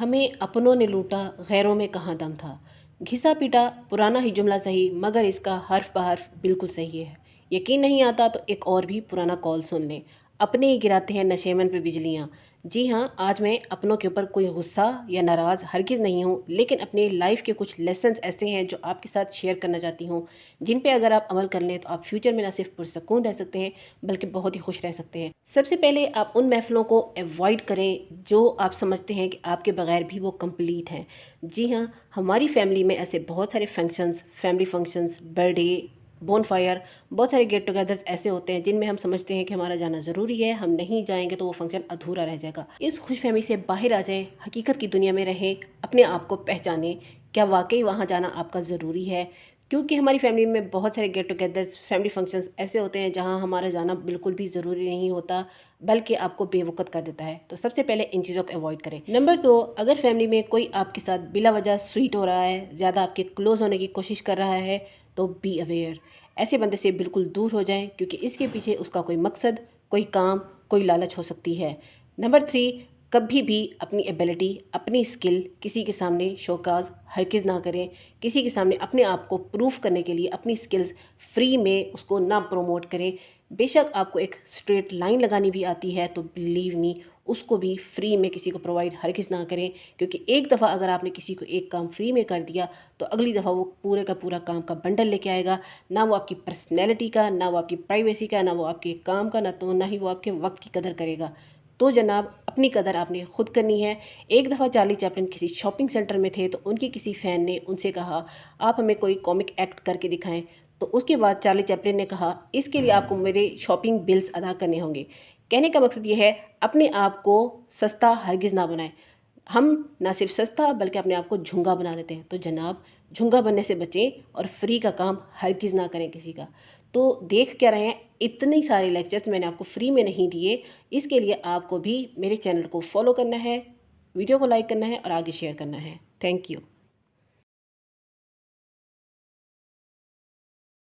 ہمیں اپنوں نے لوٹا غیروں میں کہاں دم تھا۔ گھسا پیٹا پرانا ہی جملہ صحیح، مگر اس کا حرف بحرف بالکل صحیح ہے۔ یقین نہیں آتا تو ایک اور بھی پرانا کال سن لیں۔ اپنے ہی گراتے ہیں نشیمن پہ بجلیاں۔ جی ہاں، آج میں اپنوں کے اوپر کوئی غصہ یا ناراض ہرگز نہیں ہوں، لیکن اپنی لائف کے کچھ لیسنز ایسے ہیں جو آپ کے ساتھ شیئر کرنا چاہتی ہوں، جن پہ اگر آپ عمل کر لیں تو آپ فیوچر میں نہ صرف پرسکون رہ سکتے ہیں بلکہ بہت ہی خوش رہ سکتے ہیں۔ سب سے پہلے آپ ان محفلوں کو ایوائڈ کریں جو آپ سمجھتے ہیں کہ آپ کے بغیر بھی وہ کمپلیٹ ہیں۔ جی ہاں، ہماری فیملی میں ایسے بہت سارے functions, family functions, birth day, bone fire, بہت سارے گیٹ ٹوگیدرز ایسے ہوتے ہیں جن میں ہم سمجھتے ہیں کہ ہمارا جانا ضروری ہے، ہم نہیں جائیں گے تو وہ فنکشن ادھورا رہ جائے گا۔ اس خوش فہمی سے باہر آ جائیں، حقیقت کی دنیا میں رہیں، اپنے آپ کو پہچانیں، کیا واقعی وہاں جانا آپ کا ضروری ہے؟ کیونکہ ہماری فیملی میں بہت سارے گیٹ ٹوگیدرز، فیملی فنکشنز ایسے ہوتے ہیں جہاں ہمارا جانا بالکل بھی ضروری نہیں ہوتا، بلکہ آپ کو بے وقت کر دیتا ہے۔ تو سب سے پہلے ان چیزوں کو اوائڈ کریں۔ نمبر 2، اگر فیملی میں کوئی آپ کے ساتھ بلا وجہ سویٹ ہو رہا ہے، زیادہ آپ کے کلوز ہونے کی کوشش کر رہا ہے، تو بی اویئر، ایسے بندے سے بالکل دور ہو جائیں، کیونکہ اس کے پیچھے اس کا کوئی مقصد، کوئی کام، کوئی لالچ ہو سکتی ہے۔ نمبر 3، کبھی بھی اپنی ایبیلٹی، اپنی اسکل کسی کے سامنے شوکاز ہرگز نہ کریں۔ کسی کے سامنے اپنے آپ کو پروف کرنے کے لیے اپنی اسکلز فری میں اس کو نہ پروموٹ کریں۔ بے شک آپ کو ایک اسٹریٹ لائن لگانی بھی آتی ہے تو بلیو می، اس کو بھی فری میں کسی کو پرووائڈ ہرگز نہ کریں، کیونکہ ایک دفعہ اگر آپ نے کسی کو ایک کام فری میں کر دیا تو اگلی دفعہ وہ پورے کا پورا کام کا بنڈل لے کے آئے گا، نہ وہ آپ کی پرسنالٹی کا، نہ وہ آپ کی پرائیویسی کا، نہ وہ آپ کے کام کا، نہ ہی وہ آپ کے وقت کی قدر کرے گا۔ تو جناب، اپنی قدر آپ نے خود کرنی ہے۔ ایک دفعہ چارلی چیپلن کسی شاپنگ سینٹر میں تھے تو ان کی کسی فین نے ان سے کہا، آپ ہمیں کوئی کامک ایکٹ کر کے دکھائیں۔ تو اس کے بعد چارلی چیپلن نے کہا، اس کے لیے آپ کو میرے شاپنگ بلز ادا کرنے ہوں گے۔ کہنے کا مقصد یہ ہے، اپنے آپ کو سستا ہرگز نہ بنائیں۔ ہم نہ صرف سستا بلکہ اپنے آپ کو جھنگا بنا لیتے ہیں۔ تو جناب، جھنگا بننے سے بچیں اور فری کا کام ہرگز نہ کریں کسی کا۔ تو دیکھ کیا رہے ہیں، اتنی سارے لیکچرز میں نے آپ کو فری میں نہیں دیے۔ اس کے لیے آپ کو بھی میرے چینل کو فالو کرنا ہے، ویڈیو کو لائک کرنا ہے اور آگے شیئر کرنا ہے۔ Thank you.